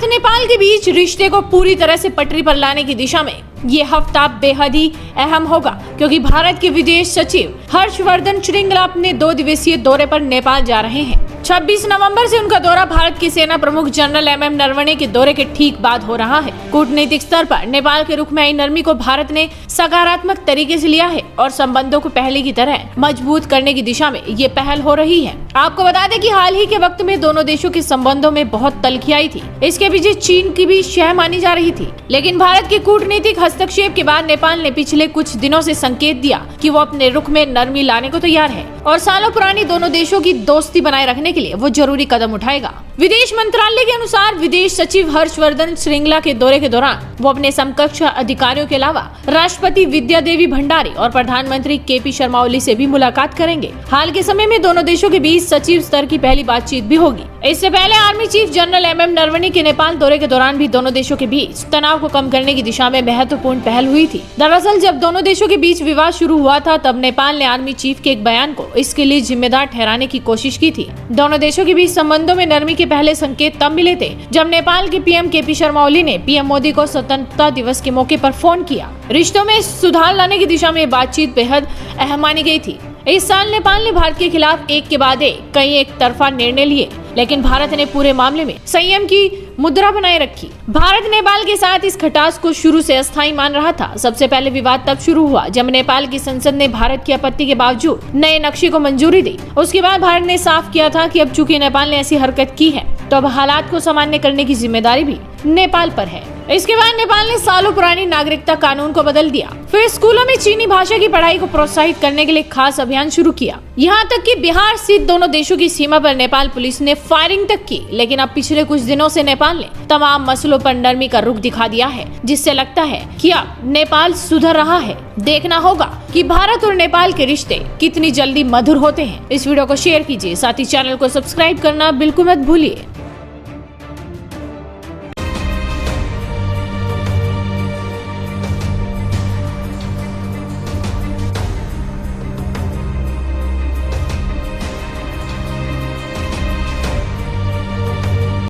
नेपाल के बीच रिश्ते को पूरी तरह से पटरी पर लाने की दिशा में ये हफ्ता बेहद ही अहम होगा, क्योंकि भारत के विदेश सचिव हर्षवर्धन श्रृंगला अपने 2 दिवसीय दौरे पर नेपाल जा रहे हैं। 26 नवंबर से उनका दौरा भारत के सेना प्रमुख जनरल एम नरवणे के दौरे के ठीक बाद हो रहा है। कूटनीतिक स्तर पर नेपाल के रुख में आई नरमी को भारत ने सकारात्मक तरीके से लिया है और संबंधों को पहले की तरह मजबूत करने की दिशा में ये पहल हो रही है। आपको बता दें कि हाल ही के वक्त में दोनों देशों के संबंधों में बहुत तल्खी आई थी। इसके पीछे चीन की भी शह मानी जा रही थी, लेकिन भारत के कूटनीतिक हस्तक्षेप के बाद नेपाल ने पिछले कुछ दिनों से संकेत दिया कि वो अपने रुख में नरमी लाने को तैयार है और सालों पुरानी दोनों देशों की दोस्ती बनाए रखने के लिए वो जरूरी कदम उठाएगा। विदेश मंत्रालय के अनुसार विदेश सचिव हर्षवर्धन श्रृंगला के दौरे के दौरान वो अपने समकक्ष अधिकारियों के अलावा राष्ट्रपति विद्या देवी भंडारी और प्रधानमंत्री केपी शर्मा ओली से भी मुलाकात करेंगे। हाल के समय में दोनों देशों के बीच सचिव स्तर की पहली बातचीत भी होगी। इससे पहले army chief general M Naravane के नेपाल दौरे के दौरान भी दोनों देशों के बीच तनाव को कम करने की दिशा में महत्वपूर्ण पहल हुई थी। दरअसल जब दोनों देशों के बीच विवाद शुरू हुआ था, तब नेपाल ने आर्मी चीफ के एक बयान को इसके लिए जिम्मेदार ठहराने की कोशिश की थी। दोनों देशों के बीच संबंधों में नरमी के पहले संकेत तब मिले थे जब नेपाल के पीएम केपी शर्मा ओली ने पीएम मोदी को स्वतंत्रता दिवस के मौके पर फोन किया। रिश्तों में सुधार लाने की दिशा में बातचीत बेहद अहम मानी गई थी। इस साल नेपाल ने भारत के खिलाफ एक के बाद एक कई एक तरफा निर्णय लिए, लेकिन भारत ने पूरे मामले में संयम की मुद्रा बनाए रखी। भारत नेपाल के साथ इस खटास को शुरू से अस्थायी मान रहा था। सबसे पहले विवाद तब शुरू हुआ जब नेपाल की संसद ने भारत की आपत्ति के बावजूद नए नक्शे को मंजूरी दी। उसके बाद भारत ने साफ किया था कि अब चूंकि नेपाल ने ऐसी हरकत की है तो अब हालात को सामान्य करने की जिम्मेदारी भी नेपाल पर है। इसके बाद नेपाल ने सालों पुरानी नागरिकता कानून को बदल दिया। फिर स्कूलों में चीनी भाषा की पढ़ाई को प्रोत्साहित करने के लिए खास अभियान शुरू किया। यहाँ तक कि बिहार स्थित दोनों देशों की सीमा पर नेपाल पुलिस ने फायरिंग तक की। लेकिन अब पिछले कुछ दिनों से नेपाल ने तमाम मसलों पर नरमी का रुख दिखा दिया है, जिससे लगता है कि अब नेपाल सुधर रहा है। देखना होगा कि भारत और नेपाल के रिश्ते कितनी जल्दी मधुर होते हैं। इस वीडियो को शेयर कीजिए, साथ ही चैनल को सब्सक्राइब करना बिल्कुल मत भूलिए।